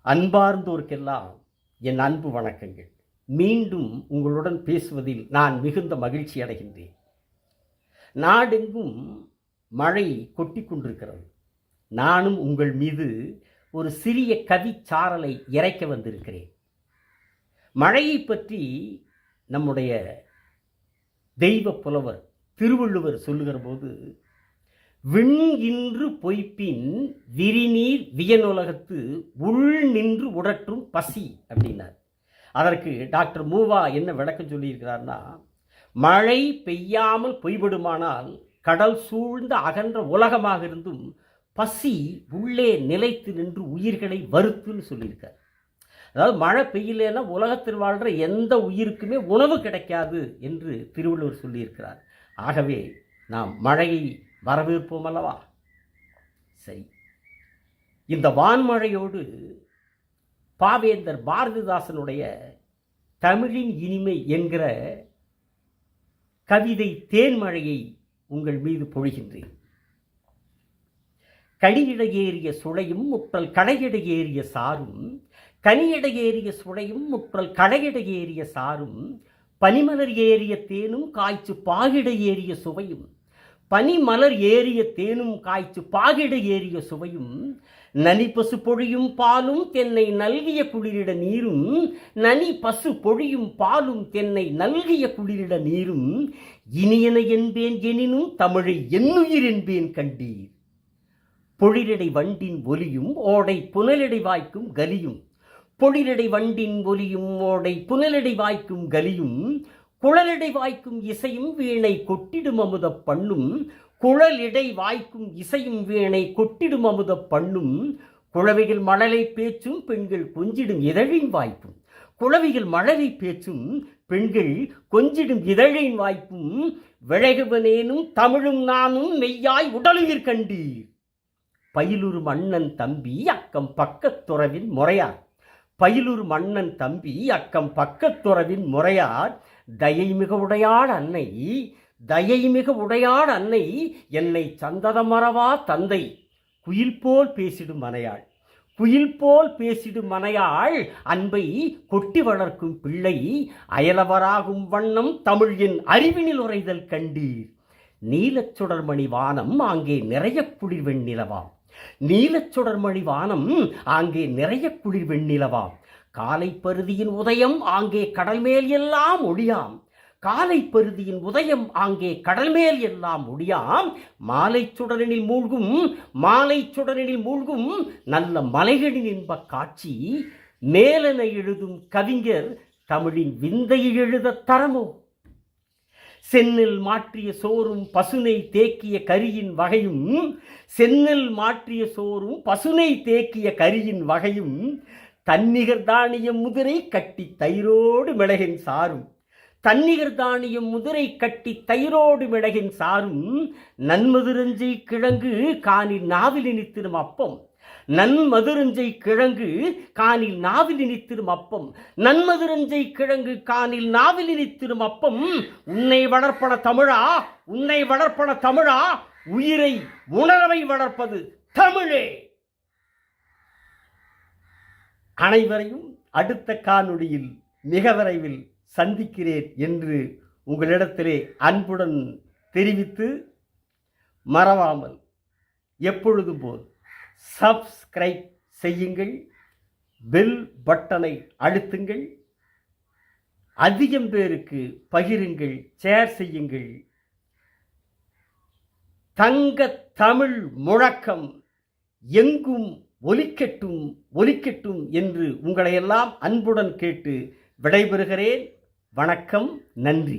அன்பார்ந்தோருக்கெல்லாம் என் அன்பு வணக்கங்கள். மீண்டும் உங்களுடன் பேசுவதில் நான் மிகுந்த மகிழ்ச்சி அடைகின்றேன். நாடெங்கும் மழை கொட்டி கொண்டிருக்கிறது. நானும் உங்கள் மீது ஒரு சிறிய கவிச்சாரலை இறைக்க வந்திருக்கிறேன். மழையை பற்றி நம்முடைய தெய்வ புலவர் திருவள்ளுவர் சொல்லுகிற போது, விண் இன்று பொய்ப்பின் விரிநீர் வியனுலகத்து உள் நின்று உடற்றும் பசி அப்படின்னார். அதற்கு டாக்டர் மூவா என்ன விளக்கம் சொல்லியிருக்கிறார்னா, மழை பெய்யாமல் பொய்படுமானால் கடல் சூழ்ந்த அகன்ற உலகமாக இருந்தும் பசி உள்ளே நிலைத்து நின்று உயிர்களை வருத்துன்னு சொல்லியிருக்கார். அதாவது மழை பெய்யலைன்னா உலகத்தில் வாழ்கிற எந்த உயிருக்குமே உணவு கிடைக்காது என்று திருவள்ளுவர் சொல்லியிருக்கிறார். ஆகவே நாம் மழையை வரவேற்போம் அல்லவா? சரி, இந்த வான்மழையோடு பாவேந்தர் பாரதிதாசனுடைய தமிழின் இனிமை என்கிற கவிதை தேன்மழையை உங்கள் மீது பொழிகின்றேன். கனியிடையேறிய சுளையும் முற்றல் கடையிடையேறிய சாரும், கனியிடையேறிய சுளையும் முற்றல் கடையிடையேறிய சாரும், பனிமலர் ஏறிய தேனும் காய்ச்சு பாகிட ஏறிய சுவையும், பனிமலர் ஏறிய தேனும் காய்ச்சு பாகிட ஏறிய சுவையும், நனி பசு பொழியும் பாலும் தென்னை நல்கிய குளிரிட நீரும், நனி பசு பொழியும் பாலும் தென்னை நல்கிய குளிரிட நீரும், இனியன என்பேன் எனினும் தமிழை என்னுயிர் என்பேன் கண்டீர். பொழிலடை வண்டின் ஒலியும் ஓடை புனலடை வாய்க்கும் கலியும், பொழிலடை வண்டின் ஒலியும் ஓடை புனலடை வாய்க்கும் கலியும், குழலிடை வாய்க்கும் இசையும் வீணை கொட்டிடும் அமுத பண்ணும், குழலிடை வாய்க்கும் இசையும் வீணை கொட்டிடும் அமுத பண்ணும், குழவிகள் மழலை பேச்சும் பெண்கள் கொஞ்சிடும் இதழின் வாய்ப்பும், குழவிகள் மழலை பேச்சும் பெண்கள் கொஞ்சிடும் இதழின் வாய்ப்பும், விளைகுவனேனும் தமிழும் நானும் மெய்யாய் உடலுயிர் கண்டீர். பயிலுறு மன்னன் தம்பி அக்கம் பக்கத்துறவின் முறையார், பயிலுறு மன்னன் தம்பி அக்கம் பக்கத்துறவின் முறையார், தயைமிக உடையாள் அன்னை, தயைமிக உடையாள் அன்னை, என்னை சந்ததம் மறவா தந்தை, குயில் போல் பேசிடும் மனையாள், குயில் போல் பேசிடும் மனையாள், அன்பை கொட்டி வளர்க்கும் பிள்ளை, அயலவராகும் வண்ணம் தமிழ் என் அறிவினில் உரைதல் கண்டீர். நீலச்சுடர்மணி வானம் ஆங்கே நிறைய குளிர் வெண்ணிலவாம், நீலச்சுடர்மணி வானம் ஆங்கே நிறைய குளிர் வெண்ணிலவாம், காலை பருதியின் உதயம் ஆங்கே கடல் மேல் எல்லாம் ஒளியாம், காலை பருதியின் உதயம் ஆங்கே கடல் மேல் எல்லாம் ஒளியாம், மாலை சுடரினில் மூழ்கும், மாலை சுடரினில் மூழ்கும் நல்ல மலைகளின் இன்ப காட்சி, மேலென எழுதும் கவிஞர் தமிழின் விந்தையை எழுத தரமோ. செந்நெல் மாற்றிய சோறும் பசுனை தேக்கிய கரியின் வகையும், செந்நெல் மாற்றிய சோறும் பசுனை தேக்கிய கரியின் வகையும், தன்னிகர் தானியம் முதிரை கட்டி தயிரோடு மிளகின் சாரும், தன்னிகர் தானியம் முதிரை கட்டி தயிரோடு மிளகின் சாரும், நன்மதுரஞ்சை கிழங்கு காணில் நாவில் இனித்திடும் அப்பம், நன்மதுரஞ்சை கிழங்கு காணில் நாவில் இனித்திடும் அப்பம், நன்மதுரஞ்சை கிழங்கு காணில் நாவில் இனித்திடும் அப்பம், உன்னை வளர்ப்பன தமிழா, உன்னை வளர்ப்பன தமிழா, உயிரை உணர்வை வளர்ப்பது தமிழே. அனைவரையும் அடுத்த காணொளியில் மிக விரைவில் சந்திக்கிறேன் என்று உங்களிடத்திலே அன்புடன் தெரிவித்து, மறவாமல் எப்பொழுதும் போல் சப்ஸ்கிரைப் செய்யுங்கள், பெல் பட்டனை அழுத்துங்கள், அதிகம் பேருக்கு பகிருங்கள், ஷேர் செய்யுங்கள். தங்க தமிழ் முழக்கம் எங்கும் ஒலிக்கட்டும் ஒலிக்கட்டும் என்று உங்களையெல்லாம் அன்புடன் கேட்டு விடைபெறுகிறேன். வணக்கம், நன்றி.